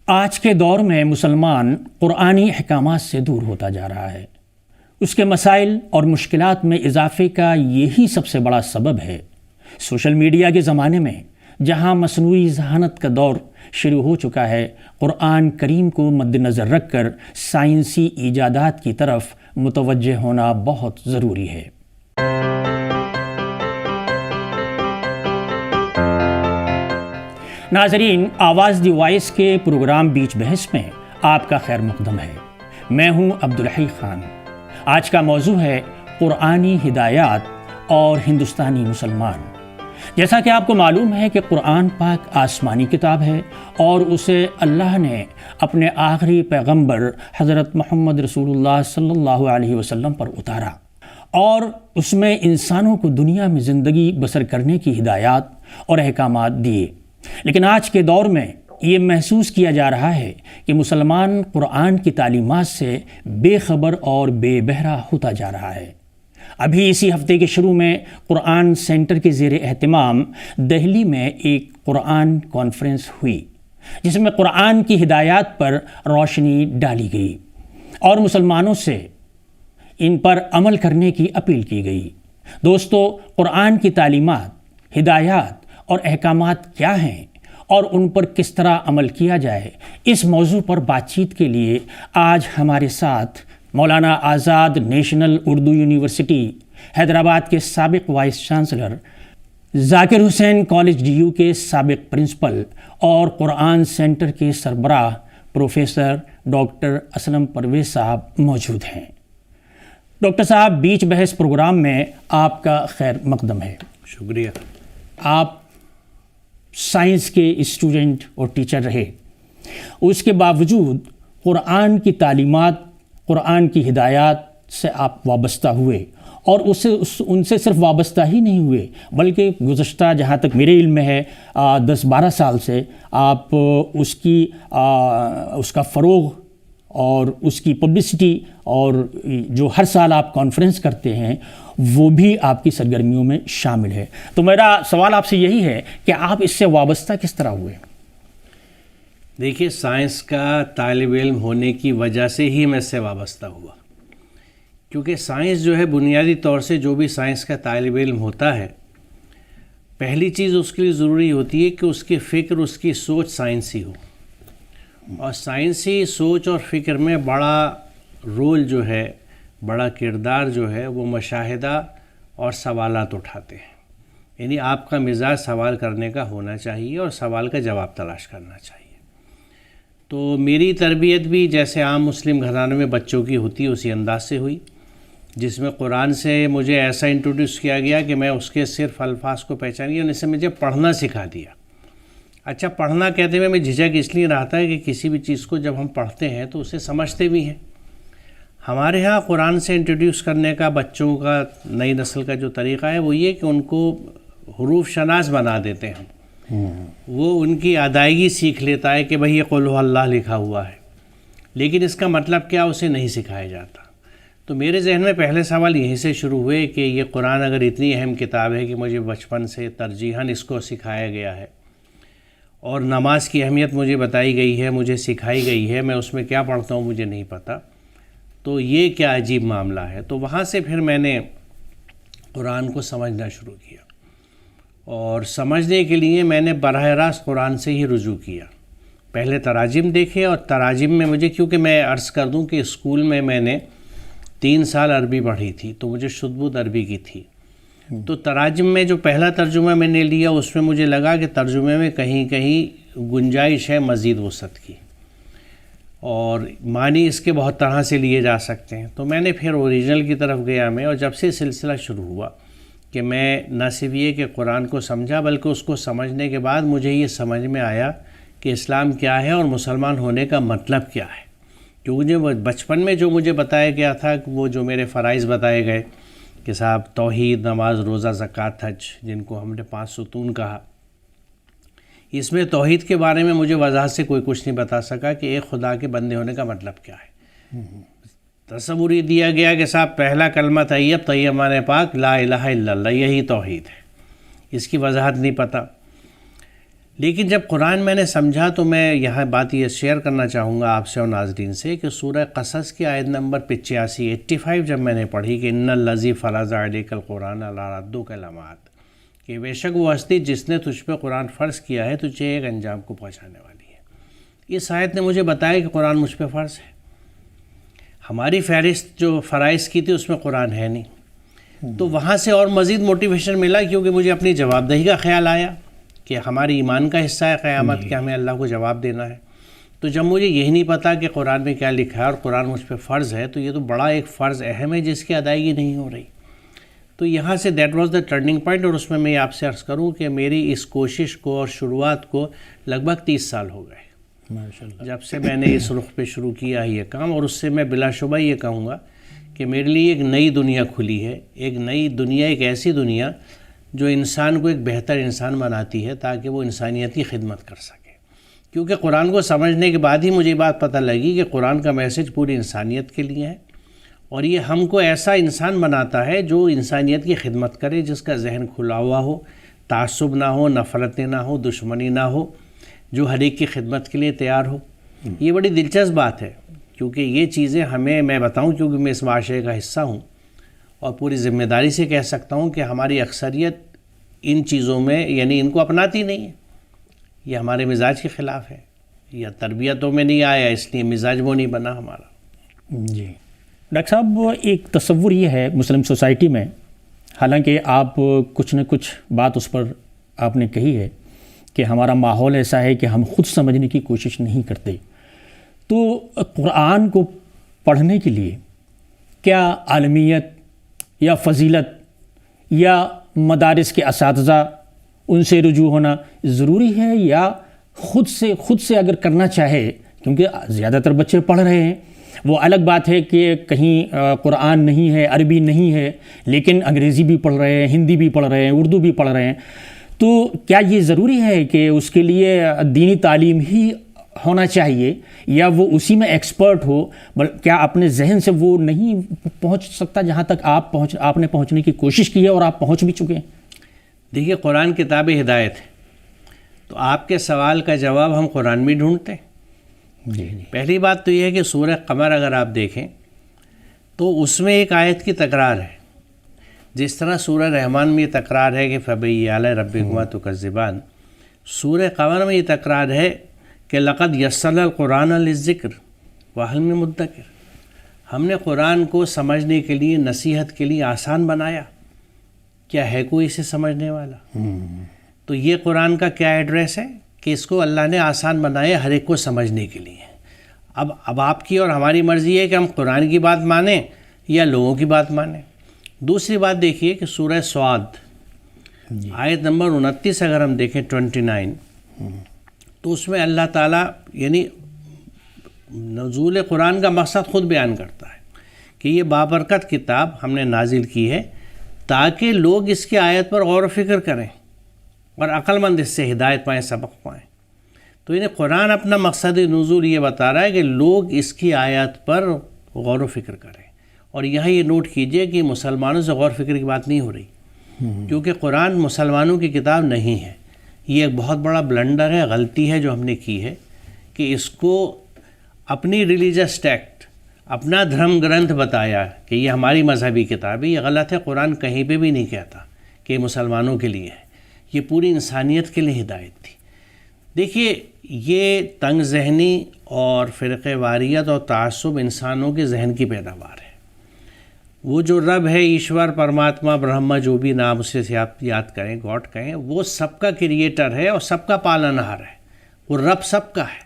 آج کے دور میں مسلمان قرآنی احکامات سے دور ہوتا جا رہا ہے۔ اس کے مسائل اور مشکلات میں اضافے کا یہی سب سے بڑا سبب ہے۔ سوشل میڈیا کے زمانے میں جہاں مصنوعی ذہانت کا دور شروع ہو چکا ہے، قرآن کریم کو مد نظر رکھ کر سائنسی ایجادات کی طرف متوجہ ہونا بہت ضروری ہے۔ ناظرین، آواز دی وائس کے پروگرام بیچ بحث میں آپ کا خیر مقدم ہے۔ میں ہوں عبدالحی خان۔ آج کا موضوع ہے قرآنی ہدایات اور ہندوستانی مسلمان۔ جیسا کہ آپ کو معلوم ہے کہ قرآن پاک آسمانی کتاب ہے اور اسے اللہ نے اپنے آخری پیغمبر حضرت محمد رسول اللہ صلی اللہ علیہ وسلم پر اتارا، اور اس میں انسانوں کو دنیا میں زندگی بسر کرنے کی ہدایات اور احکامات دیے۔ لیکن آج کے دور میں یہ محسوس کیا جا رہا ہے کہ مسلمان قرآن کی تعلیمات سے بے خبر اور بے بہرا ہوتا جا رہا ہے۔ ابھی اسی ہفتے کے شروع میں قرآن سینٹر کے زیر اہتمام دہلی میں ایک قرآن کانفرنس ہوئی، جس میں قرآن کی ہدایات پر روشنی ڈالی گئی اور مسلمانوں سے ان پر عمل کرنے کی اپیل کی گئی۔ دوستو، قرآن کی تعلیمات، ہدایات اور احکامات کیا ہیں اور ان پر کس طرح عمل کیا جائے، اس موضوع پر بات چیت کے لیے آج ہمارے ساتھ مولانا آزاد نیشنل اردو یونیورسٹی حیدرآباد کے سابق vice chancellor, Zakir Hussain college D you کے سابق پرنسپل اور قرآن سینٹر کے سربراہ پروفیسر ڈاکٹر اسلم پرویز صاحب موجود ہیں۔ ڈاکٹر صاحب، بیچ بحث پروگرام میں آپ کا خیر مقدم ہے۔ شکریہ۔ آپ سائنس کے اسٹوڈنٹ اور ٹیچر رہے، اس کے باوجود قرآن کی تعلیمات، قرآن کی ہدایات سے آپ وابستہ ہوئے، اور ان سے صرف وابستہ ہی نہیں ہوئے بلکہ گزشتہ جہاں تک میرے علم میں ہے 10-12 سال سے آپ اس کا فروغ اور اس کی پبلسٹی اور جو ہر سال آپ کانفرنس کرتے ہیں وہ بھی آپ کی سرگرمیوں میں شامل ہے۔ تو میرا سوال آپ سے یہی ہے کہ آپ اس سے وابستہ کس طرح ہوئے؟ دیکھیے، سائنس کا طالب علم ہونے کی وجہ سے ہی میں اس سے وابستہ ہوا، کیونکہ سائنس جو ہے بنیادی طور سے جو بھی سائنس کا طالب علم ہوتا ہے، پہلی چیز اس کے لیے ضروری ہوتی ہے کہ اس کی فکر، اس کی سوچ سائنسی ہو، اور سائنسی سوچ اور فکر میں بڑا رول جو ہے، بڑا کردار جو ہے وہ مشاہدہ اور سوالات اٹھاتے ہیں۔ یعنی آپ کا مزاج سوال کرنے کا ہونا چاہیے اور سوال کا جواب تلاش کرنا چاہیے۔ تو میری تربیت بھی جیسے عام مسلم گھرانوں میں بچوں کی ہوتی ہے اسی انداز سے ہوئی، جس میں قرآن سے مجھے ایسا انٹروڈیوس کیا گیا کہ میں اس کے صرف الفاظ کو پہچان گیا، اور اس سے مجھے پڑھنا سکھا دیا۔ اچھا، پڑھنا کہتے ہوئے میں جھجک اس لیے رہتا ہے کہ کسی بھی چیز کو جب ہم پڑھتے ہیں تو اسے سمجھتے بھی ہیں۔ ہمارے ہاں قرآن سے انٹروڈیوس کرنے کا بچوں کا، نئی نسل کا جو طریقہ ہے وہ یہ کہ ان کو حروف شناس بنا دیتے ہیں۔ وہ ان کی ادائیگی سیکھ لیتا ہے کہ بھئی یہ قل ہو اللہ لکھا ہوا ہے، لیکن اس کا مطلب کیا اسے نہیں سکھایا جاتا۔ تو میرے ذہن میں پہلے سوال یہیں سے شروع ہوئے کہ یہ قرآن اگر اتنی اہم کتاب ہے کہ مجھے بچپن سے ترجیحاً اس کو سکھایا گیا ہے، اور نماز کی اہمیت مجھے بتائی گئی ہے، مجھے سکھائی گئی ہے، میں اس میں کیا پڑھتا ہوں مجھے نہیں پتہ، تو یہ کیا عجیب معاملہ ہے۔ تو وہاں سے پھر میں نے قرآن کو سمجھنا شروع کیا، اور سمجھنے کے لیے میں نے براہ راست قرآن سے ہی رجوع کیا۔ پہلے تراجم دیکھے، اور تراجم میں مجھے، کیونکہ میں عرض کر دوں کہ اسکول میں نے 3 سال عربی پڑھی تھی تو مجھے شدبود عربی کی تھی، تو تراجم میں جو پہلا ترجمہ میں نے لیا اس میں مجھے لگا کہ ترجمے میں کہیں کہیں گنجائش ہے مزید وسعت کی، اور معنی اس کے بہت طرح سے لیے جا سکتے ہیں۔ تو میں نے پھر اوریجنل کی طرف گیا میں، اور جب سے سلسلہ شروع ہوا کہ میں نہ صرف یہ کہ قرآن کو سمجھا بلکہ اس کو سمجھنے کے بعد مجھے یہ سمجھ میں آیا کہ اسلام کیا ہے اور مسلمان ہونے کا مطلب کیا ہے۔ کیونکہ وہ بچپن میں جو مجھے بتایا گیا تھا، وہ جو میرے فرائض بتائے گئے کہ صاحب توحید، نماز، روزہ، زکوٰۃ، حج، جن کو ہم نے 5 ستون کہا، اس میں توحید کے بارے میں مجھے وضاحت سے کوئی کچھ نہیں بتا سکا کہ ایک خدا کے بندے ہونے کا مطلب کیا ہے۔ تصور یہ دیا گیا کہ صاحب پہلا کلمہ طیب، طیب معنی پاک، لا الہ الا اللہ، یہی توحید ہے، اس کی وضاحت نہیں پتہ۔ لیکن جب قرآن میں نے سمجھا تو میں یہاں بات یہ شیئر کرنا چاہوں گا آپ سے اور ناظرین سے کہ سورہ قصص کی آیت نمبر 85 جب میں نے پڑھی کہ ان الذی فرض علیک القرآن لردک لمعت، کہ بے شک وہ ہستی جس نے تجھ پہ قرآن فرض کیا ہے تجھے ایک انجام کو پہنچانے والی ہے، اس آیت نے مجھے بتایا کہ قرآن مجھ پہ فرض ہے۔ ہماری فہرست جو فرائض کی تھی اس میں قرآن ہے نہیں، تو وہاں سے اور مزید موٹیویشن ملا، کیونکہ مجھے اپنی جواب دہی کا خیال آیا کہ ہماری ایمان کا حصہ ہے قیامت کہ ہمیں اللہ کو جواب دینا ہے۔ تو جب مجھے یہی نہیں پتا کہ قرآن میں کیا لکھا ہے اور قرآن مجھ پہ فرض ہے، تو یہ تو بڑا ایک فرض اہم ہے جس کی ادائیگی نہیں ہو رہی۔ تو یہاں سے that was the turning point, اور اس میں میں آپ سے عرض کروں کہ میری اس کوشش کو اور شروعات کو لگ بھگ 30 سال ہو گئے ماشاءاللہ، جب سے میں نے اس رخ پہ شروع کیا ہے یہ کام، اور اس سے میں بلا شبہ یہ کہوں گا کہ میرے لیے ایک نئی دنیا کھلی ہے، ایک نئی دنیا، ایک ایسی دنیا جو انسان کو ایک بہتر انسان بناتی ہے تاکہ وہ انسانیت کی خدمت کر سکے۔ کیونکہ قرآن کو سمجھنے کے بعد ہی مجھے یہ بات پتہ لگی کہ قرآن کا میسج پوری انسانیت کے لیے ہے، اور یہ ہم کو ایسا انسان بناتا ہے جو انسانیت کی خدمت کرے، جس کا ذہن کھلا ہوا ہو، تعصب نہ ہو، نفرتیں نہ ہو، دشمنی نہ ہو، جو ہر ایک کی خدمت کے لیے تیار ہو۔ یہ بڑی دلچسپ بات ہے، کیونکہ یہ چیزیں ہمیں، میں بتاؤں کیونکہ میں اس معاشرے کا حصہ ہوں اور پوری ذمہ داری سے کہہ سکتا ہوں کہ ہماری اکثریت ان چیزوں میں یعنی ان کو اپناتی نہیں ہے۔ یہ ہمارے مزاج کے خلاف ہے، یا تربیتوں میں نہیں آیا اس لیے مزاج وہ نہیں بنا ہمارا۔ جی ڈاکٹر صاحب، ایک تصور یہ ہے مسلم سوسائٹی میں، حالانکہ آپ کچھ نہ کچھ بات اس پر آپ نے کہی ہے کہ ہمارا ماحول ایسا ہے کہ ہم خود سمجھنے کی کوشش نہیں کرتے، تو قرآن کو پڑھنے کے لیے کیا عالمیت یا فضیلت یا مدارس کے اساتذہ ان سے رجوع ہونا ضروری ہے، یا خود سے اگر کرنا چاہے؟ کیونکہ زیادہ تر بچے پڑھ رہے ہیں، وہ الگ بات ہے کہ کہیں قرآن نہیں ہے، عربی نہیں ہے، لیکن انگریزی بھی پڑھ رہے ہیں، ہندی بھی پڑھ رہے ہیں، اردو بھی پڑھ رہے ہیں، تو کیا یہ ضروری ہے کہ اس کے لیے دینی تعلیم ہی ہونا چاہیے، یا وہ اسی میں ایکسپرٹ ہو؟ کیا اپنے ذہن سے وہ نہیں پہنچ سکتا جہاں تک آپ نے پہنچنے کی کوشش کی ہے اور آپ پہنچ بھی چکے ہیں؟ دیکھیے، قرآن کتاب ہدایت ہے، تو آپ کے سوال کا جواب ہم قرآن میں ڈھونڈتے ہیں۔ جی پہلی بات تو یہ ہے کہ سورہ قمر اگر آپ دیکھیں تو اس میں ایک آیت کی تکرار ہے، جس طرح سورہ رحمان میں یہ تکرار ہے کہ فَبِأَيِّ آلَاءِ رَبِّكُمَا تُكَذِّبَانِ، سورہ قمر میں یہ تکرار ہے کہ لَقَدْ يَسَّرْنَا الْقُرْآنَ لِلذِّكْرِ وَهَلْ مِن مُدَّكِرٍ، ہم نے قرآن کو سمجھنے کے لیے، نصیحت کے لیے آسان بنایا، کیا ہے کوئی اسے سمجھنے والا؟ تو یہ قرآن کا کیا ایڈریس ہے کہ اس کو اللہ نے آسان بنایا ہر ایک کو سمجھنے کے لیے۔ اب آپ کی اور ہماری مرضی ہے کہ ہم قرآن کی بات مانیں یا لوگوں کی بات مانیں۔ دوسری بات دیکھیے کہ سورہ صاد آیت نمبر 29 اگر ہم دیکھیں 29، تو اس میں اللہ تعالیٰ یعنی نزول قرآن کا مقصد خود بیان کرتا ہے کہ یہ بابرکت کتاب ہم نے نازل کی ہے تاکہ لوگ اس کی آیت پر غور و فکر کریں اور عقل مند اس سے ہدایت پائیں، سبق پائیں۔ تو یعنی قرآن اپنا مقصد نزول یہ بتا رہا ہے کہ لوگ اس کی آیات پر غور و فکر کریں، اور یہاں یہ نوٹ کیجئے کہ مسلمانوں سے غور و فکر کی بات نہیں ہو رہی، کیونکہ قرآن مسلمانوں کی کتاب نہیں ہے۔ یہ ایک بہت بڑا بلنڈر ہے، غلطی ہے جو ہم نے کی ہے کہ اس کو اپنی ریلیجس ٹیکسٹ، اپنا دھرم گرنتھ بتایا کہ یہ ہماری مذہبی کتاب ہے۔ یہ غلط ہے، قرآن کہیں پہ بھی نہیں کہتا کہ یہ مسلمانوں کے لیے ہے، یہ پوری انسانیت کے لیے ہدایت تھی۔ دیکھیے، یہ تنگ ذہنی اور فرقہ واریت اور تعصب انسانوں کے ذہن کی پیداوار ہے۔ وہ جو رب ہے، ایشور، پرماتما، برہما، جو بھی نام اسے آپ یاد کریں، گاڈ کہیں، وہ سب کا کریٹر ہے اور سب کا پالنہار ہے، وہ رب سب کا ہے۔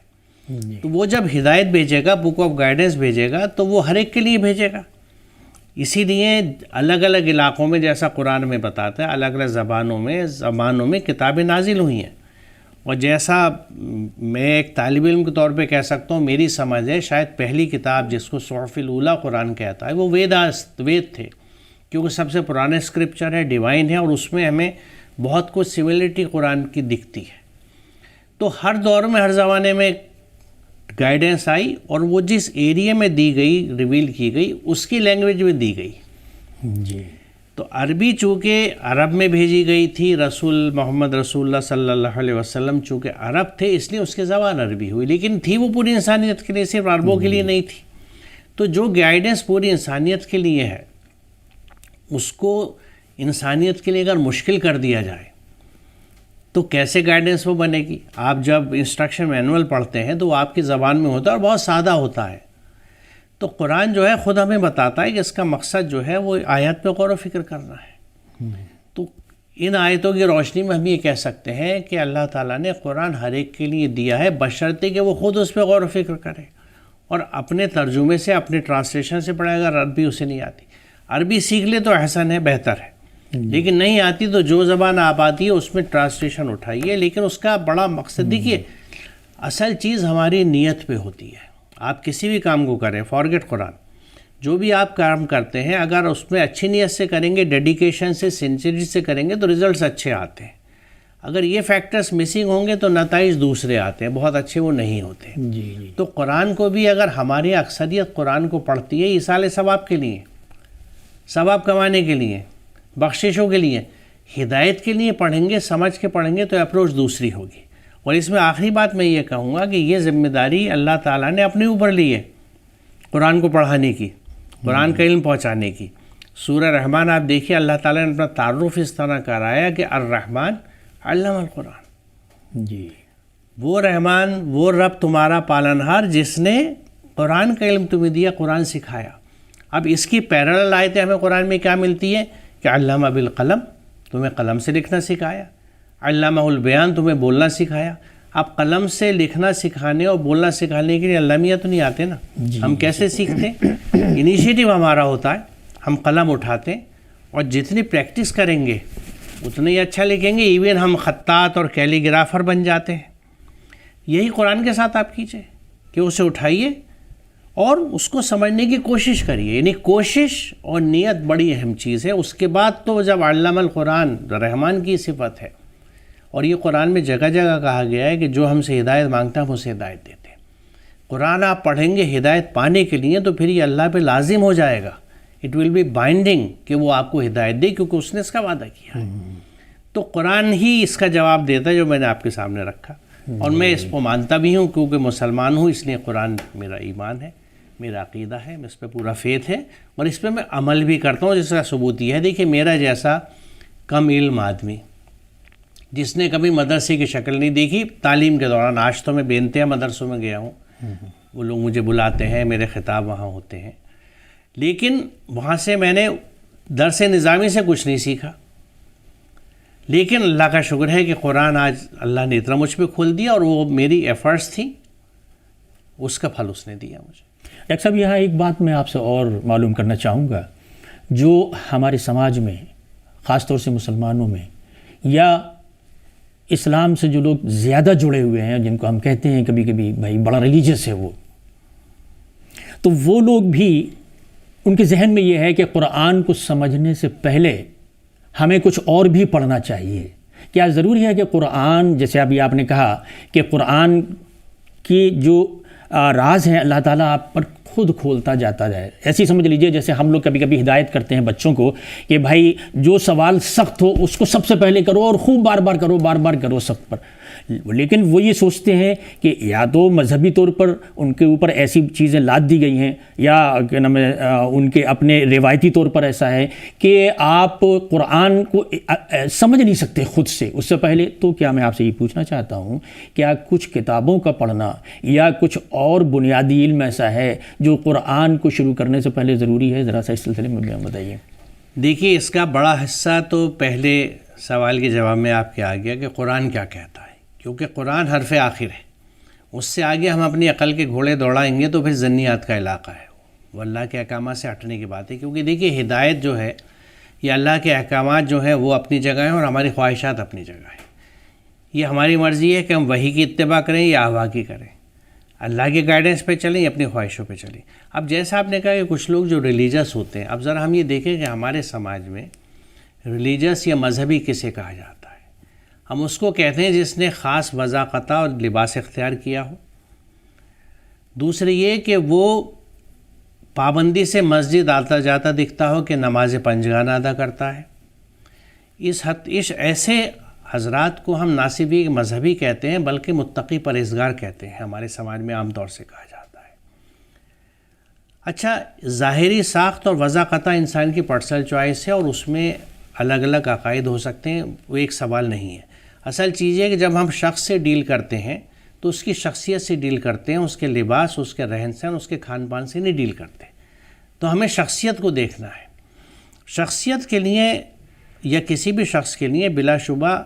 تو وہ جب ہدایت بھیجے گا، بک آف گائیڈنس بھیجے گا، تو وہ ہر ایک کے لیے بھیجے گا۔ اسی لیے الگ الگ علاقوں میں، جیسا قرآن میں بتاتا ہے، الگ الگ زبانوں میں کتابیں نازل ہوئی ہیں، اور جیسا میں ایک طالب علم کے طور پہ کہہ سکتا ہوں، میری سمجھ ہے شاید پہلی کتاب جس کو صحف الاولیٰ قرآن کہتا ہے وہ وید تھے، کیونکہ سب سے پرانے اسکرپچر ہے، ڈیوائن ہے، اور اس میں ہمیں بہت کچھ سملرٹی قرآن کی دکھتی ہے۔ تو ہر دور میں، ہر زمانے میں گائیڈنس آئی، اور وہ جس ایریا میں دی گئی، ریویل کی گئی، اس کی لینگویج میں دی گئی۔ جی تو عربی چونکہ عرب میں بھیجی گئی تھی، محمد رسول اللہ صلی اللہ علیہ وسلم چونکہ عرب تھے اس لیے اس کی زبان عربی ہوئی، لیکن تھی وہ پوری انسانیت کے لیے، صرف عربوں کے لیے نہیں تھی۔ تو جو گائیڈنس پوری انسانیت کے لیے ہے اس کو انسانیت کے لیے اگر مشکل کر دیا جائے تو کیسے گائیڈنس وہ بنے گی؟ آپ جب انسٹرکشن مینول پڑھتے ہیں تو وہ آپ کی زبان میں ہوتا ہے اور بہت سادہ ہوتا ہے۔ تو قرآن جو ہے خود ہمیں بتاتا ہے کہ اس کا مقصد جو ہے وہ آیات پہ غور و فکر کرنا ہے۔ تو ان آیتوں کی روشنی میں ہم یہ کہہ سکتے ہیں کہ اللہ تعالیٰ نے قرآن ہر ایک کے لیے دیا ہے، بشرطے کہ وہ خود اس پہ غور و فکر کرے اور اپنے ترجمے سے، اپنے ٹرانسلیشن سے پڑھے۔ اگر عربی اسے نہیں آتی، عربی سیکھ لے تو احسن ہے، بہتر ہے، لیکن نہیں آتی تو جو زبان آپ آتی ہے اس میں ٹرانسلیشن اٹھائیے۔ لیکن اس کا بڑا مقصد دیکھیے، اصل چیز ہماری نیت پہ ہوتی ہے۔ آپ کسی بھی کام کو کریں، فارگیٹ قرآن، جو بھی آپ کام کرتے ہیں اگر اس میں اچھی نیت سے کریں گے، ڈیڈیکیشن سے، سنسیئرٹی سے کریں گے تو ریزلٹس اچھے آتے ہیں۔ اگر یہ فیکٹرز مسنگ ہوں گے تو نتائج دوسرے آتے ہیں، بہت اچھے وہ نہیں ہوتے۔ تو قرآن کو بھی اگر ہماری اکثریت قرآن کو پڑھتی ہے ایصال ثواب کے لیے، ثواب کمانے کے لیے، بخششوں کے لیے، ہدایت کے لیے پڑھیں گے، سمجھ کے پڑھیں گے تو اپروچ دوسری ہوگی۔ اور اس میں آخری بات میں یہ کہوں گا کہ یہ ذمہ داری اللہ تعالیٰ نے اپنے اوپر لی ہے قرآن کو پڑھانے کی، قرآن کا علم پہنچانے کی۔ سورہ رحمان آپ دیکھیے، اللہ تعالیٰ نے اپنا تعارف اس طرح کرایا کہ الرحمن علم القرآن، وہ رحمان، وہ رب تمہارا پالنہار جس نے قرآن کا علم تمہیں دیا، قرآن سکھایا۔ اب اس کی پیرالل آیتیں ہمیں قرآن میں کیا ملتی ہے کہ علامہ بالقلم، تمہیں قلم سے لکھنا سکھایا، علامہ البیان، تمہیں بولنا سکھایا۔ اب قلم سے لکھنا سکھانے اور بولنا سکھانے کے لیے علامہ تو نہیں آتے نا، ہم کیسے سیکھتے ہیں؟ انیشیٹو ہمارا ہوتا ہے، ہم قلم اٹھاتے ہیں اور جتنی پریکٹس کریں گے اتنے ہی اچھا لکھیں گے، ایون ہم خطاط اور کیلیگرافر بن جاتے ہیں۔ یہی قرآن کے ساتھ آپ کیجئے کہ اسے اٹھائیے اور اس کو سمجھنے کی کوشش کریے، یعنی کوشش اور نیت بڑی اہم چیز ہے۔ اس کے بعد تو جب علم القرآن رحمان کی صفت ہے، اور یہ قرآن میں جگہ جگہ کہا گیا ہے کہ جو ہم سے ہدایت مانگتا ہے ہم اسے ہدایت دیتے ہیں۔ قرآن آپ پڑھیں گے ہدایت پانے کے لیے تو پھر یہ اللہ پہ لازم ہو جائے گا، اٹ ول بی بائنڈنگ کہ وہ آپ کو ہدایت دے، کیونکہ اس نے اس کا وعدہ کیا ہے۔ تو قرآن ہی اس کا جواب دیتا ہے جو میں نے آپ کے سامنے رکھا، اور میں اس کو مانتا بھی ہوں کیونکہ مسلمان ہوں، اس لیے قرآن میرا ایمان ہے، میرا عقیدہ ہے، اس پہ پورا فیتھ ہے اور اس پہ میں عمل بھی کرتا ہوں۔ جس کا ثبوت یہ ہے، دیکھیے میرا جیسا کم علم آدمی جس نے کبھی مدرسے کی شکل نہیں دیکھی، تعلیم کے دوران، آج تو میں بے مدرسوں میں گیا ہوں، وہ لوگ مجھے بلاتے ہیں، میرے خطاب وہاں ہوتے ہیں، لیکن وہاں سے میں نے درس نظامی سے کچھ نہیں سیکھا، لیکن اللہ کا شکر ہے کہ قرآن آج اللہ نے اتنا مجھ پہ کھول دیا، اور وہ میری ایفرٹس تھی، اس کا پھل اس نے دیا مجھے۔ ڈاکٹر صاحب، یہاں ایک بات میں آپ سے اور معلوم کرنا چاہوں گا، جو ہمارے سماج میں، خاص طور سے مسلمانوں میں یا اسلام سے جو لوگ زیادہ جڑے ہوئے ہیں، جن کو ہم کہتے ہیں کبھی کبھی بھائی بڑا ریلیجس ہے وہ، تو وہ لوگ بھی، ان کے ذہن میں یہ ہے کہ قرآن کو سمجھنے سے پہلے ہمیں کچھ اور بھی پڑھنا چاہیے۔ کیا ضروری ہے کہ قرآن، جیسے ابھی آپ نے کہا کہ قرآن کی جو راز ہیں اللہ تعالیٰ آپ پر خود کھولتا جاتا ہے؟ ایسی سمجھ لیجئے جیسے ہم لوگ کبھی کبھی ہدایت کرتے ہیں بچوں کو کہ بھائی جو سوال سخت ہو اس کو سب سے پہلے کرو اور خوب بار بار کرو سخت پر، لیکن وہ یہ سوچتے ہیں کہ یا تو مذہبی طور پر ان کے اوپر ایسی چیزیں لاد دی گئی ہیں، یا کیا نام ہے ان کے اپنے روایتی طور پر ایسا ہے کہ آپ قرآن کو سمجھ نہیں سکتے خود سے اس سے پہلے۔ تو کیا میں آپ سے یہ پوچھنا چاہتا ہوں، کیا کچھ کتابوں کا پڑھنا یا کچھ اور بنیادی علم ایسا ہے جو قرآن کو شروع کرنے سے پہلے ضروری ہے؟ ذرا سا اس سلسلے میں بتائیے۔ دیکھیے اس کا بڑا حصہ تو پہلے سوال کے جواب میں آپ کے آ گیا کہ قرآن کیا کہتا ہے، کیونکہ قرآن حرف آخر ہے، اس سے آگے ہم اپنی عقل کے گھوڑے دوڑائیں گے تو پھر ذنیات کا علاقہ ہے، وہ اللہ کے احکامات سے ہٹنے کی بات ہے۔ کیونکہ دیکھیے ہدایت جو ہے، یہ اللہ کے احکامات جو ہیں وہ اپنی جگہ ہیں اور ہماری خواہشات اپنی جگہ ہیں۔ یہ ہماری مرضی ہے کہ ہم وحی کی اتباع کریں یا ہوا کی کریں، اللہ کے گائیڈنس پہ چلیں یا اپنی خواہشوں پہ چلیں۔ اب جیسا آپ نے کہا کہ کچھ لوگ جو ریلیجس ہوتے ہیں، اب ذرا ہم یہ دیکھیں کہ ہمارے سماج میں ریلیجس یا مذہبی کسے کہا جاتا ہے؟ ہم اس کو کہتے ہیں جس نے خاص وضاقتہ اور لباس اختیار کیا ہو۔ دوسرے یہ کہ وہ پابندی سے مسجد آتا جاتا دکھتا ہو کہ نماز پنجگانہ ادا کرتا ہے، اس ایسے حضرات کو ہم نہ صرف مذہبی کہتے ہیں بلکہ متقی پرہیزگار کہتے ہیں، ہمارے سماج میں عام طور سے کہا جاتا ہے۔ اچھا، ظاہری ساخت اور وضاقتہ انسان کی پرسنل چوائس ہے اور اس میں الگ الگ عقائد ہو سکتے ہیں، وہ ایک سوال نہیں ہے۔ اصل چیز ہے کہ جب ہم شخص سے ڈیل کرتے ہیں تو اس کی شخصیت سے ڈیل کرتے ہیں، اس کے لباس، اس کے رہن سہن، اس کے کھان پان سے نہیں ڈیل کرتے۔ تو ہمیں شخصیت کو دیکھنا ہے۔ شخصیت کے لیے یا کسی بھی شخص کے لیے بلا شبہ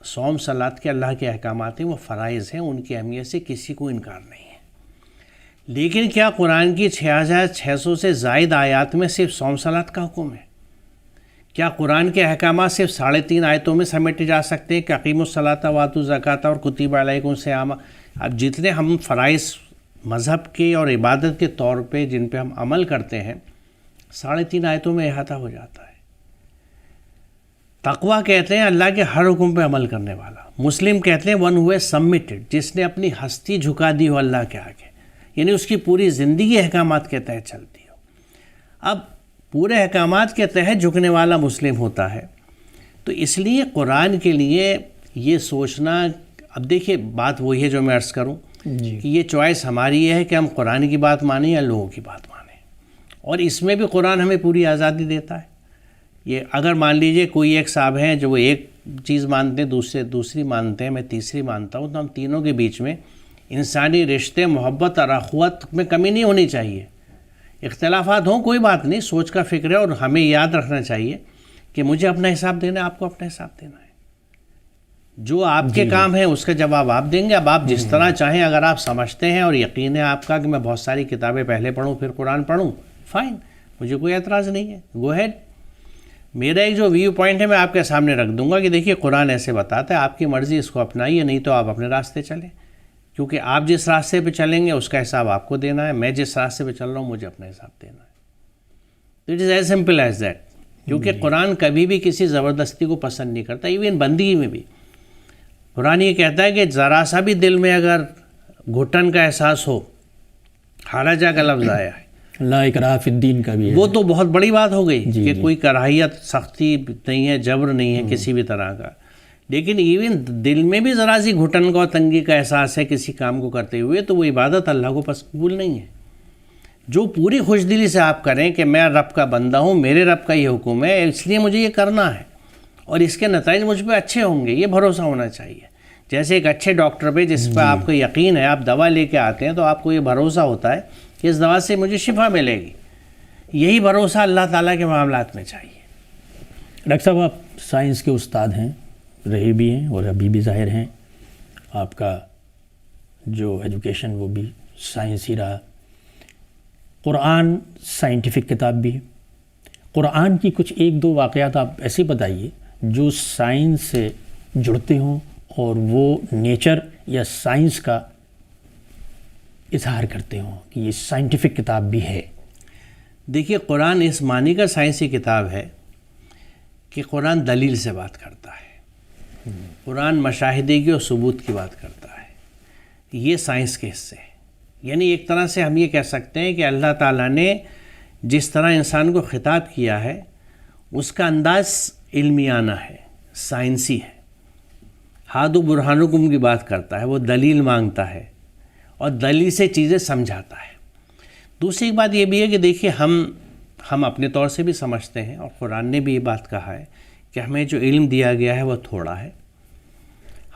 صوم صلات کے اللہ کے احکامات ہیں، وہ فرائض ہیں، ان کی اہمیت سے کسی کو انکار نہیں ہے۔ لیکن کیا قرآن کی 6600 سے زائد آیات میں صرف صوم صلات کا حکم ہے؟ کیا قرآن کے احکامات صرف 3.5 آیتوں میں سمیٹے جا سکتے ہیں کہ اقیموا الصلاۃ وآتوا الزکاۃ اور کتب علیکم الصیام؟ اب جتنے ہم فرائض مذہب کے اور عبادت کے طور پہ جن پہ ہم عمل کرتے ہیں 3.5 آیتوں میں احاطہ ہو جاتا ہے۔ تقویٰ کہتے ہیں اللہ کے ہر حکم پہ عمل کرنے والا۔ مسلم کہتے ہیں ون ہوئے سبمٹڈ، جس نے اپنی ہستی جھکا دی ہو اللہ کے آگے، یعنی اس کی پوری زندگی احکامات کے تحت چلتی ہو۔ اب پورے احکامات کے تحت جھکنے والا مسلم ہوتا ہے، تو اس لیے قرآن کے لیے یہ سوچنا، اب دیکھیے بات وہی ہے جو میں عرض کروں کہ یہ چوائس ہماری ہے کہ ہم قرآن کی بات مانیں یا لوگوں کی بات مانیں، اور اس میں بھی قرآن ہمیں پوری آزادی دیتا ہے۔ یہ اگر مان لیجئے کوئی ایک صاحب ہیں جو وہ ایک چیز مانتے ہیں، دوسری مانتے ہیں، میں تیسری مانتا ہوں، تو ہم تینوں کے بیچ میں انسانی رشتے، محبت اور اخوت میں کمی نہیں ہونی چاہیے۔ اختلافات ہوں کوئی بات نہیں، سوچ کا فکر ہے، اور ہمیں یاد رکھنا چاہیے کہ مجھے اپنا حساب دینا ہے، آپ کو اپنا حساب دینا ہے۔ جو آپ کے کام ہے اس کا جواب آپ دیں گے۔ اب آپ جس طرح چاہیں، اگر آپ سمجھتے ہیں اور یقین ہے آپ کا کہ میں بہت ساری کتابیں پہلے پڑھوں پھر قرآن پڑھوں، فائن، مجھے کوئی اعتراض نہیں ہے، گو ہیڈ۔ میرا ایک جو ویو پوائنٹ ہے میں آپ کے سامنے رکھ دوں گا کہ دیکھیے قرآن ایسے بتاتا ہے، آپ کی مرضی اس کو اپنائیے، نہیں تو آپ اپنے راستے چلیں، کیونکہ آپ جس راستے پہ چلیں گے اس کا حساب آپ کو دینا ہے، میں جس راستے پہ چل رہا ہوں مجھے اپنا حساب دینا ہے۔ It is as simple as that, کیونکہ قرآن کبھی بھی کسی زبردستی کو پسند نہیں کرتا، ایون بندگی میں بھی۔ قرآن یہ کہتا ہے کہ ذرا سا بھی دل میں اگر گھٹن کا احساس ہو، حرجہ کا لفظ آیا ہے، لا اکراہ فی الدین کا بھی ہے، وہ تو بہت بڑی بات ہو گئی کہ کوئی کراہیت، سختی نہیں ہے، جبر نہیں ہے کسی بھی طرح کا۔ لیکن ایون دل میں بھی ذرا سی گھٹن کا اور تنگی کا احساس ہے کسی کام کو کرتے ہوئے، تو وہ عبادت اللہ کو قبول نہیں ہے۔ جو پوری خوش دلی سے آپ کریں کہ میں رب کا بندہ ہوں، میرے رب کا یہ حکم ہے، اس لیے مجھے یہ کرنا ہے اور اس کے نتائج مجھ پہ اچھے ہوں گے، یہ بھروسہ ہونا چاہیے۔ جیسے ایک اچھے ڈاکٹر پہ جس پہ آپ کو یقین ہے، آپ دوا لے کے آتے ہیں تو آپ کو یہ بھروسہ ہوتا ہے کہ اس دوا سے مجھے شفا ملے گی۔ یہی بھروسہ اللہ تعالیٰ کے معاملات میں چاہیے۔ ڈاکٹر صاحب، آپ سائنس کے استاد ہیں، رہے بھی ہیں اور ابھی بھی ظاہر ہیں، آپ کا جو ایجوکیشن وہ بھی سائنس ہی رہا۔ قرآن سائنٹیفک کتاب بھی ہے۔ قرآن کی کچھ ایک دو واقعات آپ ایسے بتائیے جو سائنس سے جڑتے ہوں اور وہ نیچر یا سائنس کا اظہار کرتے ہوں کہ یہ سائنٹیفک کتاب بھی ہے۔ دیکھیے قرآن اس معنی کا سائنسی کتاب ہے کہ قرآن دلیل سے بات کرتا ہے، قرآن مشاہدے کی اور ثبوت کی بات کرتا ہے، یہ سائنس کے حصے ہیں۔ یعنی ایک طرح سے ہم یہ کہہ سکتے ہیں کہ اللہ تعالیٰ نے جس طرح انسان کو خطاب کیا ہے اس کا انداز علمیانہ ہے، سائنسی ہے، ہادو برہانکم کی بات کرتا ہے، وہ دلیل مانگتا ہے اور دلیل سے چیزیں سمجھاتا ہے۔ دوسری بات یہ بھی ہے کہ دیکھیے ہم اپنے طور سے بھی سمجھتے ہیں اور قرآن نے بھی یہ بات کہا ہے کہ ہمیں جو علم دیا گیا ہے وہ تھوڑا ہے،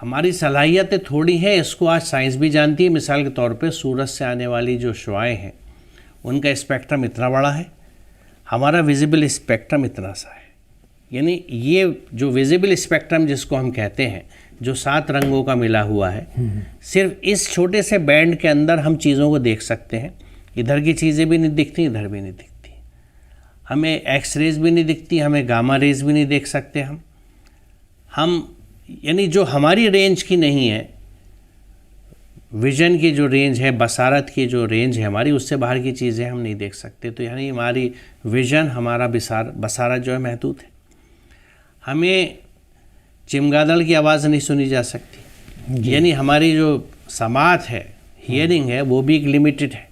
ہماری صلاحیتیں تھوڑی ہیں، اس کو آج سائنس بھی جانتی ہے۔ مثال کے طور پہ سورج سے آنے والی جو شعاعیں ہیں ان کا اسپیکٹرم اتنا بڑا ہے، ہمارا ویزیبل اسپیکٹرم اتنا سا ہے۔ یعنی یہ جو ویزیبل اسپیکٹرم جس کو ہم کہتے ہیں، جو 7 رنگوں کا ملا ہوا ہے، صرف اس چھوٹے سے بینڈ کے اندر ہم چیزوں کو دیکھ سکتے ہیں۔ ادھر کی چیزیں بھی نہیں دکھتی، ادھر بھی نہیں دکھتی، ہمیں ایکس ریز بھی نہیں دکھتی، ہمیں گاما ریز بھی نہیں دیکھ سکتے ہم یعنی جو ہماری رینج کی نہیں ہے، ویژن کی جو رینج ہے، بصارت کی جو رینج ہے ہماری، اس سے باہر کی چیزیں ہم نہیں دیکھ سکتے۔ تو یعنی ہماری ویژن، ہمارا بصارت جو ہے محدود ہے، ہمیں چمگادڑ کی آواز نہیں سنی جا سکتی، یعنی ہماری جو سماعت ہے، ہیئرنگ ہے، وہ بھی ایک لمیٹڈ ہے۔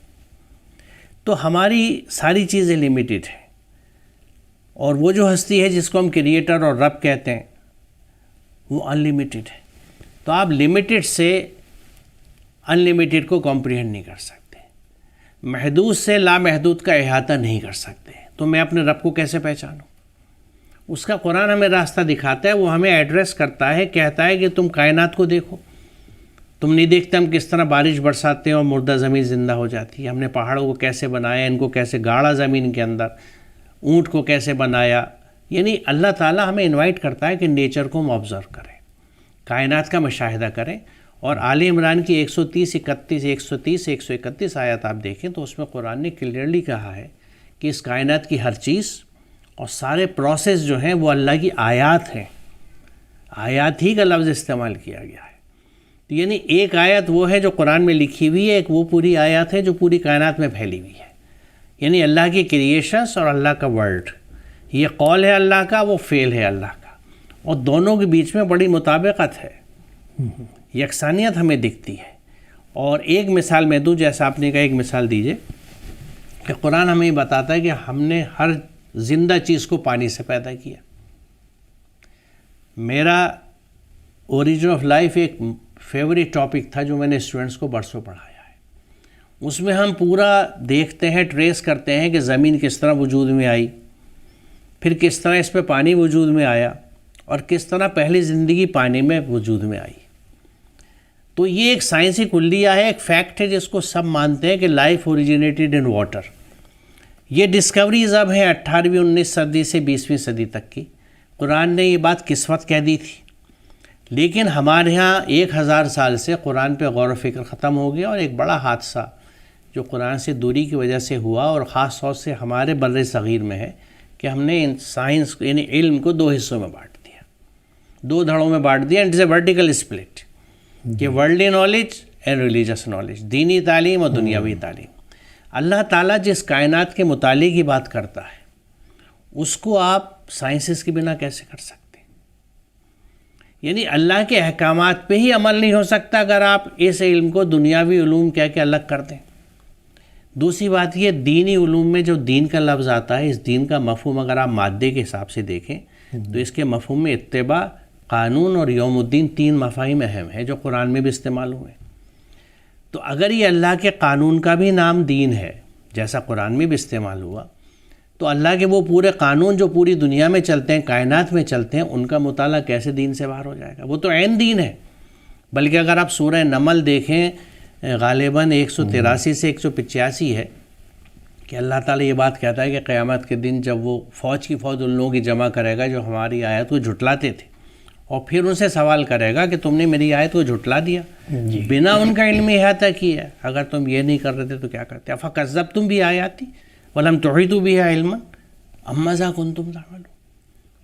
تو ہماری ساری چیزیں لمیٹڈ ہیں، اور وہ جو ہستی ہے جس کو ہم کریٹر اور رب کہتے ہیں وہ ان لمیٹڈ ہے. تو آپ لمیٹڈ سے ان لمیٹڈ کو کمپریہنڈ نہیں کر سکتے، محدود سے لامحدود کا احاطہ نہیں کر سکتے. تو میں اپنے رب کو کیسے پہچانوں؟ اس کا قرآن ہمیں راستہ دکھاتا ہے، وہ ہمیں ایڈریس کرتا ہے، کہتا ہے کہ تم کائنات کو دیکھو. تم نہیں دیکھتے ہم کس طرح بارش برساتے ہیں اور مردہ زمین زندہ ہو جاتی ہے، ہم نے پہاڑوں کو کیسے بنایا، ان کو کیسے گاڑا زمین کے اندر، اونٹ کو کیسے بنایا. یعنی اللہ تعالیٰ ہمیں انوائٹ کرتا ہے کہ نیچر کو ہم آبزرو کریں، کائنات کا مشاہدہ کریں. اور آل عمران کی 131 آیات آپ دیکھیں تو اس میں قرآن نے کلیئرلی کہا ہے کہ اس کائنات کی ہر چیز اور سارے پروسیس جو ہیں وہ اللہ کی آیات ہیں. آیات ہی کا لفظ استعمال کیا گیا ہے. تو یعنی ایک آیت وہ ہے جو قرآن میں لکھی ہوئی ہے، ایک وہ پوری آیات ہے جو پوری کائنات میں پھیلی ہوئی ہے. یعنی اللہ کی کریشنس اور اللہ کا ورلڈ، یہ قول ہے اللہ کا، وہ فعل ہے اللہ کا، اور دونوں کے بیچ میں بڑی مطابقت ہے، یکسانیت ہمیں دکھتی ہے. اور ایک مثال میں دوں، جیسا آپ نے کہا ایک مثال دیجئے، کہ قرآن ہمیں یہ بتاتا ہے کہ ہم نے ہر زندہ چیز کو پانی سے پیدا کیا. میرا اوریجن آف لائف ایک فیوریٹ ٹاپک تھا جو میں نے اسٹوڈنٹس کو برسوں پڑھایا ہے. اس میں ہم پورا دیکھتے ہیں، ٹریس کرتے ہیں کہ زمین کس طرح وجود میں آئی، پھر کس طرح اس پہ پانی وجود میں آیا، اور کس طرح پہلی زندگی پانی میں وجود میں آئی. تو یہ ایک سائنسی کلیہ ہے، ایک فیکٹ ہے جس کو سب مانتے ہیں کہ لائف اوریجنیٹڈ ان واٹر. یہ ڈسکوریز اب ہیں 18ویں 19 صدی سے 20ویں صدی تک کی. قرآن نے یہ بات کس وقت کہہ دی تھی، لیکن ہمارے ہاں 1000 سال سے قرآن پہ غور و فکر ختم ہو گیا. اور ایک بڑا حادثہ جو قرآن سے دوری کی وجہ سے ہوا، اور خاص طور سے ہمارے بر صغیر میں ہے، کہ ہم نے سائنس یعنی علم کو 2 حصوں میں بانٹ دیا، 2 دھڑوں میں بانٹ دیا. اٹس اے ورٹیکل اسپلٹ، کہ worldly knowledge and religious knowledge, دینی تعلیم اور دنیاوی تعلیم. اللہ تعالیٰ جس کائنات کے مطالعے کی بات کرتا ہے اس کو آپ سائنسز کے بنا کیسے کر سکتے؟ یعنی اللہ کے احکامات پہ ہی عمل نہیں ہو سکتا اگر آپ اس علم کو دنیاوی علوم کہہ کے الگ کر دیں. دوسری بات یہ، دینی علوم میں جو دین کا لفظ آتا ہے، اس دین کا مفہوم اگر آپ مادے کے حساب سے دیکھیں تو اس کے مفہوم میں اتباع، قانون اور یوم الدین 3 مفاہیم اہم ہیں جو قرآن میں بھی استعمال ہوئے. تو اگر یہ اللہ کے قانون کا بھی نام دین ہے جیسا قرآن میں بھی استعمال ہوا، تو اللہ کے وہ پورے قانون جو پوری دنیا میں چلتے ہیں، کائنات میں چلتے ہیں، ان کا مطالعہ کیسے دین سے باہر ہو جائے گا؟ وہ تو عین دین ہے. بلکہ اگر آپ سورہ نمل دیکھیں، غالباً 183 سے 185 ہے کہ اللہ تعالیٰ یہ بات کہتا ہے کہ قیامت کے دن جب وہ فوج ان لوگوں کی جمع کرے گا جو ہماری آیت کو جھٹلاتے تھے، اور پھر ان سے سوال کرے گا کہ تم نے میری آیت کو جھٹلا دیا بنا ان کا علم احاطہ کیا. اگر تم یہ نہیں کر رہے تھے تو کیا کرتے؟ افکذبتم بآیاتی ولم تحیطوا بها علما ام ماذا کنتم تعملون.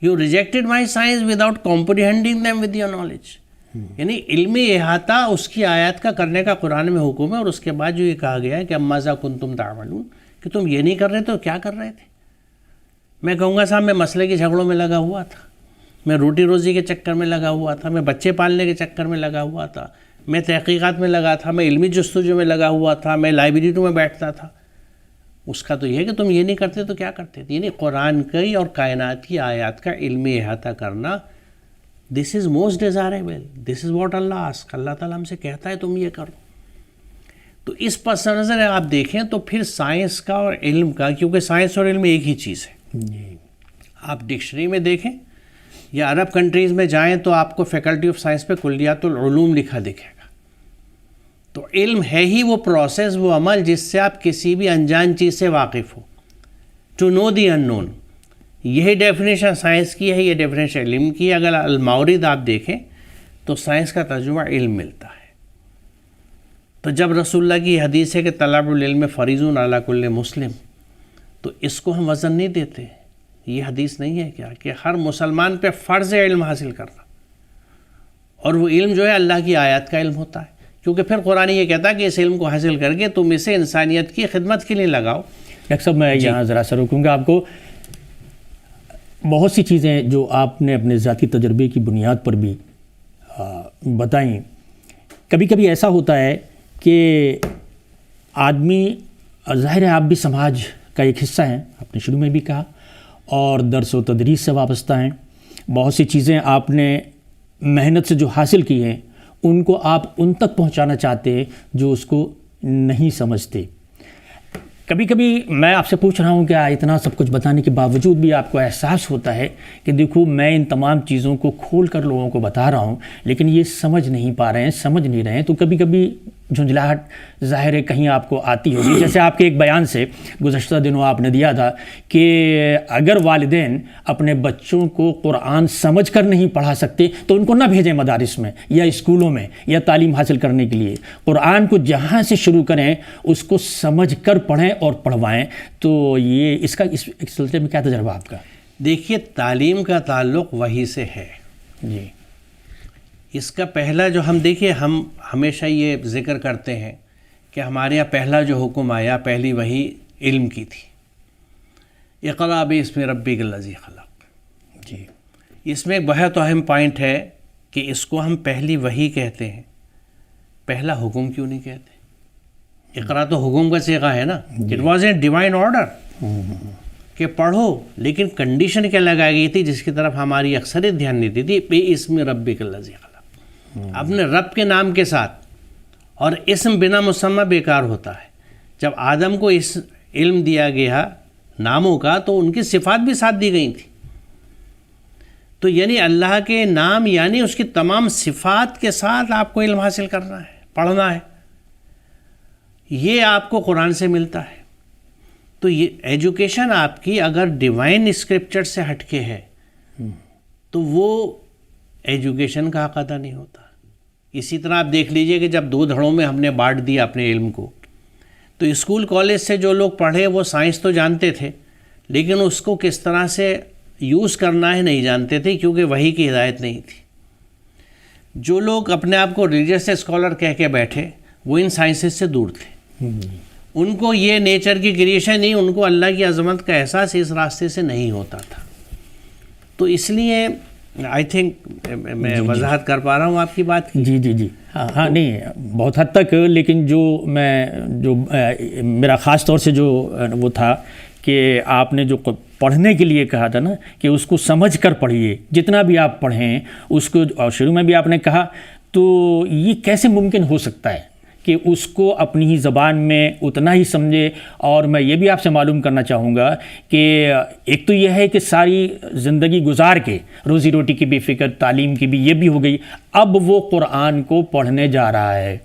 You rejected my science without comprehending them with your knowledge. یعنی علم احاطہ اس کی آیات کا کرنے کا قرآن میں حکم ہے. اور اس کے بعد جو یہ کہا گیا ہے کہ ام ماذا کنتم تعملون، کہ تم یہ نہیں کر رہے تو کیا کر رہے تھے. میں کہوں گا صاحب میں مسئلے کے جھگڑوں میں لگا ہوا تھا، میں روٹی روزی کے چکر میں لگا ہوا تھا، میں بچے پالنے کے چکر میں لگا ہوا تھا، میں تحقیقات میں لگا تھا، میں علمی جستجو میں لگا ہوا تھا، میں لائبریریوں میں بیٹھتا تھا. اس کا تو یہ ہے کہ تم یہ نہیں کرتے تو کیا کرتے تھے. یعنی قرآن کی اور کائنات کی آیات کا علمی احاطہ کرنا، this is most desirable, this is what Allah asks. Allah تعالیٰ ہم سے کہتا ہے تم یہ کرو. تو اس پس نظر آپ دیکھیں تو پھر سائنس کا اور علم کا، کیونکہ سائنس اور علم ایک ہی چیز ہے. آپ ڈکشنری میں دیکھیں یا عرب کنٹریز میں جائیں تو آپ کو فیکلٹی آف سائنس پہ کلیات العلوم لکھا دکھے گا. تو علم ہے ہی وہ پروسیس، وہ عمل جس سے آپ کسی بھی انجان چیز سے واقف ہو. ٹو نو دی ان نون، یہی ڈیفینیشن سائنس کی ہے، یہ ڈیفینیشن علم کی ہے. اگر المورد آپ دیکھیں تو سائنس کا ترجمہ علم ملتا ہے. تو جب رسول اللہ کی حدیث ہے کہ طلب العلم فریض علی کل مسلم، تو اس کو ہم وزن نہیں دیتے. یہ حدیث نہیں ہے کیا کہ ہر مسلمان پہ فرض ہے علم حاصل کرنا، اور وہ علم جو ہے اللہ کی آیات کا علم ہوتا ہے. کیونکہ پھر قرآن یہ کہتا ہے کہ اس علم کو حاصل کر کے تم اسے انسانیت کی خدمت کے لیے لگاؤ. ڈاکٹر صاحب میں یہاں ذرا سا رکوں گا. آپ کو بہت سی چیزیں جو آپ نے اپنے ذاتی تجربے کی بنیاد پر بھی بتائیں. کبھی کبھی ایسا ہوتا ہے کہ آدمی ظاہر ہے آپ بھی سماج کا ایک حصہ ہیں، آپ نے شروع میں بھی کہا، اور درس و تدریس سے وابستہ ہیں. بہت سی چیزیں آپ نے محنت سے جو حاصل کی ہیں ان کو آپ ان تک پہنچانا چاہتے ہیں جو اس کو نہیں سمجھتے. کبھی کبھی میں آپ سے پوچھ رہا ہوں کہ اتنا سب کچھ بتانے کے باوجود بھی آپ کو احساس ہوتا ہے کہ دیکھو میں ان تمام چیزوں کو کھول کر لوگوں کو بتا رہا ہوں لیکن یہ سمجھ نہیں پا رہے ہیں، سمجھ نہیں رہے ہیں، تو کبھی کبھی جھنجھلاہٹ ظاہر ہے کہیں آپ کو آتی ہوگی. جیسے آپ کے ایک بیان سے گزشتہ دنوں آپ نے دیا تھا کہ اگر والدین اپنے بچوں کو قرآن سمجھ کر نہیں پڑھا سکتے تو ان کو نہ بھیجیں مدارس میں یا اسکولوں میں یا تعلیم حاصل کرنے کے لیے. قرآن کو جہاں سے شروع کریں اس کو سمجھ کر پڑھیں اور پڑھوائیں. تو یہ اس سلسلے میں کیا تجربہ آپ کا؟ دیکھیے، تعلیم کا تعلق وحی سے ہے. جی. اس کا پہلا جو ہم دیکھیں، ہم ہمیشہ یہ ذکر کرتے ہیں کہ ہمارے یہاں پہلا جو حکم آیا، پہلی وحی علم کی تھی. اقرأ باسم ربک الذی خلق. جی. اس میں ایک بہت اہم پوائنٹ ہے کہ اس کو ہم پہلی وحی کہتے ہیں، پہلا حکم کیوں نہیں کہتے؟ اقرأ تو حکم کا صیغہ ہے نا. It was a divine order کہ پڑھو، لیکن کنڈیشن کیا لگائی گئی تھی جس کی طرف ہماری اکثریت دھیان نہیں دیتی؟ باسم ربک الذی خلق. اپنے رب کے نام کے ساتھ. اور اسم بنا مسمى بیکار ہوتا ہے. جب آدم کو اس علم دیا گیا ناموں کا تو ان کی صفات بھی ساتھ دی گئی تھی. تو یعنی اللہ کے نام یعنی اس کی تمام صفات کے ساتھ آپ کو علم حاصل کرنا ہے، پڑھنا ہے. یہ آپ کو قرآن سے ملتا ہے. تو یہ ایجوکیشن آپ کی اگر ڈیوائن اسکرپچر سے ہٹ کے ہے تو وہ ایجوکیشن کا حق ادا نہیں ہوتا. اسی طرح آپ دیکھ لیجئے کہ جب 2 دھڑوں میں ہم نے بانٹ دیا اپنے علم کو، تو اسکول کالج سے جو لوگ پڑھے وہ سائنس تو جانتے تھے لیکن اس کو کس طرح سے یوز کرنا ہے نہیں جانتے تھے، کیونکہ وحی کی ہدایت نہیں تھی. جو لوگ اپنے آپ کو ریلیجس اسکالر کہہ کے بیٹھے وہ ان سائنسز سے دور تھے. ان کو یہ نیچر کی کریشن نہیں، ان کو اللہ کی عظمت کا احساس اس راستے سے نہیں ہوتا تھا. تو اس لیے آئی تھنک میں وضاحت کر پا رہا ہوں آپ کی بات کی. جی. ہاں نہیں بہت حد تک، لیکن جو میرا خاص طور سے جو وہ تھا کہ آپ نے جو پڑھنے کے لیے کہا تھا نا کہ اس کو سمجھ کر پڑھیے، جتنا بھی آپ پڑھیں اس کو. اور شروع میں بھی آپ نے کہا تو یہ کیسے ممکن ہو سکتا ہے کہ اس کو اپنی ہی زبان میں اتنا ہی سمجھے؟ اور میں یہ بھی آپ سے معلوم کرنا چاہوں گا کہ ایک تو یہ ہے کہ ساری زندگی گزار کے روزی روٹی کی بھی فکر، تعلیم کی بھی، یہ بھی ہو گئی، اب وہ قرآن کو پڑھنے جا رہا ہے.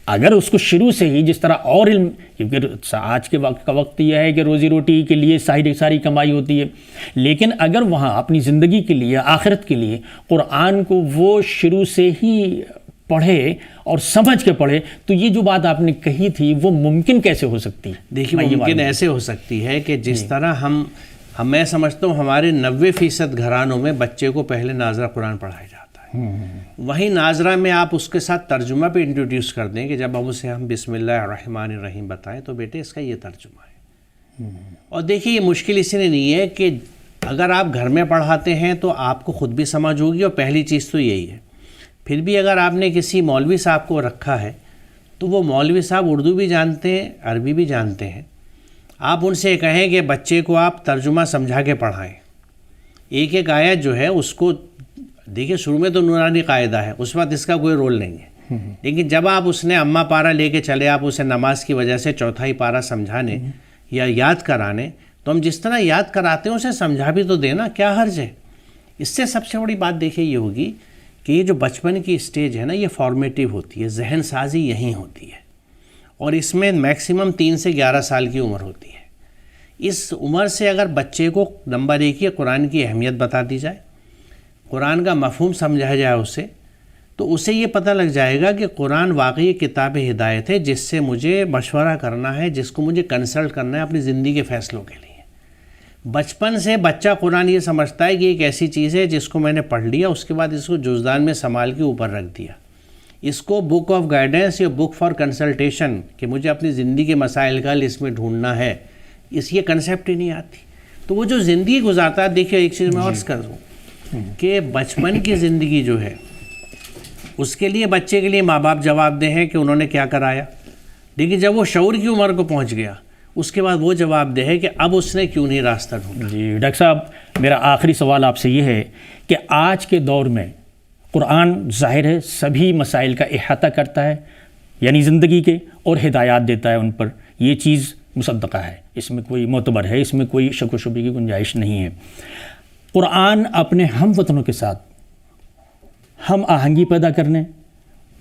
اگر اس کو شروع سے ہی جس طرح اور علم، کیونکہ آج کے وقت کا وقت یہ ہے کہ روزی روٹی کے لیے ساری کمائی ہوتی ہے، لیکن اگر وہاں اپنی زندگی کے لیے، آخرت کے لیے قرآن کو وہ شروع سے ہی پڑھے اور سمجھ کے پڑھے تو یہ جو بات آپ نے کہی تھی وہ ممکن کیسے ہو سکتی ہے؟ دیکھیے، ممکن ایسے ہو سکتی ہے کہ جس طرح میں سمجھتا ہوں ہمارے 90% گھرانوں میں بچے کو پہلے ناظرہ قرآن پڑھایا جاتا ہے. وہیں ناظرہ میں آپ اس کے ساتھ ترجمہ پہ انٹروڈیوس کر دیں کہ جب ہم بسم اللہ الرحمن الرحیم بتائیں تو بیٹے اس کا یہ ترجمہ ہے. اور دیکھیے یہ مشکل اس لیے نہیں ہے کہ اگر آپ گھر میں پڑھاتے ہیں تو آپ کو خود بھی سمجھ ہوگی، اور پہلی چیز تو یہی ہے. پھر بھی اگر آپ نے کسی مولوی صاحب کو رکھا ہے تو وہ مولوی صاحب اردو بھی جانتے ہیں، عربی بھی جانتے ہیں. آپ ان سے کہیں کہ بچے کو آپ ترجمہ سمجھا کے پڑھائیں. ایک آیت جو ہے اس کو دیکھیے، شروع میں تو نورانی قاعدہ ہے، اس وقت اس کا کوئی رول نہیں ہے. لیکن جب آپ اس نے اماں پارا لے کے چلے، آپ اسے نماز کی وجہ سے چوتھائی پارا سمجھانے یا یاد کرانے، تو ہم جس طرح یاد کراتے ہیں اسے سمجھا بھی تو دینا، کیا حرج ہے؟ اس سے سب سے بڑی بات دیکھیے یہ ہوگی کہ یہ جو بچپن کی اسٹیج ہے نا، یہ فارمیٹیو ہوتی ہے، ذہن سازی یہیں ہوتی ہے، اور اس میں میکسیمم 3 سے 11 سال کی عمر ہوتی ہے. اس عمر سے اگر بچے کو نمبر 1 یہ قرآن کی اہمیت بتا دی جائے، قرآن کا مفہوم سمجھایا جائے اسے، تو اسے یہ پتہ لگ جائے گا کہ قرآن واقعی کتاب ہدایت ہے جس سے مجھے مشورہ کرنا ہے، جس کو مجھے کنسلٹ کرنا ہے اپنی زندگی کے فیصلوں کے لیے. بچپن سے بچہ قرآن یہ سمجھتا ہے کہ ایک ایسی چیز ہے جس کو میں نے پڑھ لیا، اس کے بعد اس کو جزدان میں سنبھال کے اوپر رکھ دیا. اس کو بک آف گائیڈنس یا بک فار کنسلٹیشن کہ مجھے اپنی زندگی کے مسائل کا حل اس میں ڈھونڈنا ہے، یہ کنسیپٹ ہی نہیں آتی. تو وہ جو زندگی گزارتا ہے، دیکھیے ایک چیز میں اور کر دوں کہ بچپن کی زندگی جو ہے اس کے لیے بچے کے لیے ماں باپ جواب دہ ہیں کہ انہوں نے کیا کرایا. لیکن جب وہ شعور کی عمر کو پہنچ گیا اس کے بعد وہ جواب دہ ہے کہ اب اس نے کیوں نہیں راستہ ڈھونڈا۔ جی ڈاکٹر صاحب، میرا آخری سوال آپ سے یہ ہے کہ آج کے دور میں قرآن ظاہر ہے سبھی مسائل کا احاطہ کرتا ہے، یعنی زندگی کے، اور ہدایات دیتا ہے ان پر، یہ چیز مصدقہ ہے، اس میں کوئی معتبر ہے، اس میں کوئی شک و شبہ کی گنجائش نہیں ہے۔ قرآن اپنے ہم وطنوں کے ساتھ ہم آہنگی پیدا کرنے،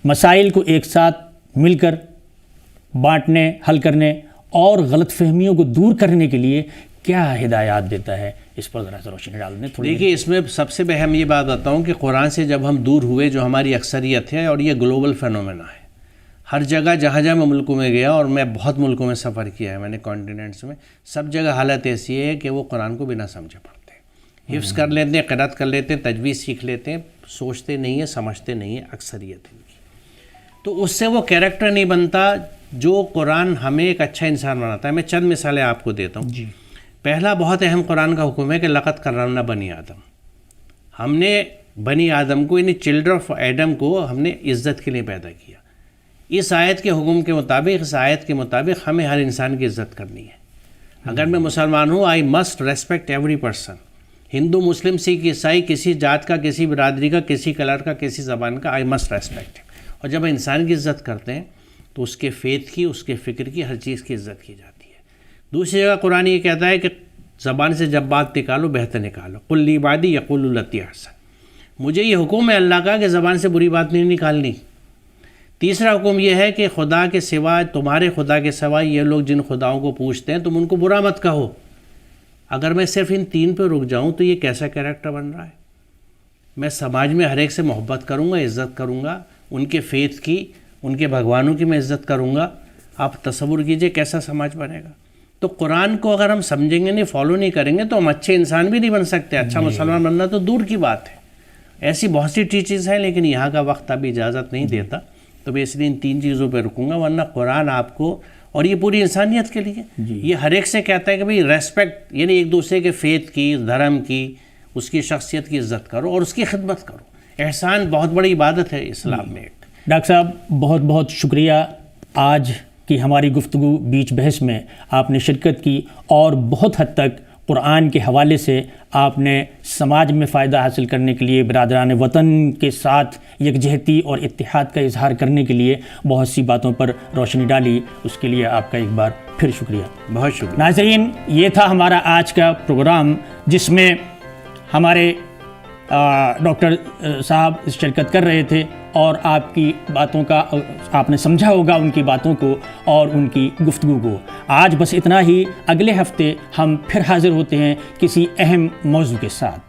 مسائل کو ایک ساتھ مل کر بانٹنے، حل کرنے اور غلط فہمیوں کو دور کرنے کے لیے کیا ہدایات دیتا ہے، اس پر ذرا روشنی ڈال دیں تھوڑی۔ دیکھیے، اس میں سب سے اہم یہ بات بتاؤں کہ قرآن سے جب ہم دور ہوئے، جو ہماری اکثریت ہے، اور یہ گلوبل فینومینا ہے، ہر جگہ جہاں جہاں میں ملکوں میں گیا، اور میں بہت ملکوں میں سفر کیا ہے میں نے کانٹیننٹس میں، سب جگہ حالت ایسی ہے کہ وہ قرآن کو بنا سمجھے پڑھتے ہیں، حفظ کر لیتے ہیں، قرأت کر لیتے ہیں، تجوید سیکھ لیتے ہیں، سوچتے نہیں ہیں، سمجھتے نہیں ہیں، اکثریت ان کی۔ تو اس سے وہ کیریکٹر نہیں بنتا جو قرآن ہمیں ایک اچھا انسان بناتا ہے۔ میں چند مثالیں آپ کو دیتا ہوں۔ جی، پہلا بہت اہم قرآن کا حکم ہے کہ لقد کرمنا بنی آدم، ہم نے بنی آدم کو، یعنی چلڈرن آف ایڈم کو ہم نے عزت کے لیے پیدا کیا۔ اس آیت کے حکم کے مطابق، اس آیت کے مطابق ہمیں ہر انسان کی عزت کرنی ہے۔ اگر میں مسلمان ہوں، I must respect every person, Hindu, Muslim, Sikh, عیسائی، کسی ذات کا، کسی برادری کا، کسی کلر کا، کسی زبان کا، آئی مسٹ ریسپیکٹ۔ اور جب انسان کی عزت کرتے ہیں تو اس کے فیتھ کی، اس کے فکر کی، ہر چیز کی عزت کی جاتی ہے۔ دوسری جگہ قرآن یہ کہتا ہے کہ زبان سے جب بات نکالو بہتر نکالو، قل لعبادی یقولوا التی احسن، مجھے یہ حکم ہے اللہ کا کہ زبان سے بری بات نہیں نکالنی۔ تیسرا حکم یہ ہے کہ خدا کے سوا، تمہارے خدا کے سوا یہ لوگ جن خداؤں کو پوچھتے ہیں تم ان کو برا مت کہو۔ اگر میں صرف ان تین پہ رک جاؤں تو یہ کیسا کیریکٹر بن رہا ہے؟ میں سماج میں ہر ایک سے محبت کروں گا، عزت کروں گا، ان کے فیتھ کی، ان کے بھگوانوں کی میں عزت کروں گا، آپ تصور کیجئے کیسا سماج بنے گا۔ تو قرآن کو اگر ہم سمجھیں گے نہیں، فالو نہیں کریں گے تو ہم اچھے انسان بھی نہیں بن سکتے، اچھا مسلمان بننا تو دور کی بات ہے۔ ایسی بہت سی ٹیچز ہیں لیکن یہاں کا وقت ابھی اجازت نہیں دیتا، تو میں اس لیے ان تین چیزوں پہ رکوں گا، ورنہ قرآن آپ کو، اور یہ پوری انسانیت کے لیے، یہ ہر ایک سے کہتا ہے کہ بھئی ریسپیکٹ، یعنی ایک دوسرے کے فیتھ کی، دھرم کی، اس کی شخصیت کی عزت کرو اور اس کی خدمت کرو۔ احسان بہت بڑی عبادت ہے اسلام میں۔ ڈاکٹر صاحب بہت بہت شکریہ، آج کی ہماری گفتگو بیچ بحث میں آپ نے شرکت کی، اور بہت حد تک قرآن کے حوالے سے آپ نے سماج میں فائدہ حاصل کرنے کے لیے، برادران وطن کے ساتھ یکجہتی اور اتحاد کا اظہار کرنے کے لیے بہت سی باتوں پر روشنی ڈالی، اس کے لیے آپ کا ایک بار پھر شکریہ۔ بہت شکریہ ناظرین، یہ تھا ہمارا آج کا پروگرام جس میں ہمارے ڈاکٹر صاحب شرکت کر رہے تھے، اور آپ کی باتوں کا آپ نے سمجھا ہوگا، ان کی باتوں کو اور ان کی گفتگو کو۔ آج بس اتنا ہی، اگلے ہفتے ہم پھر حاضر ہوتے ہیں کسی اہم موضوع کے ساتھ۔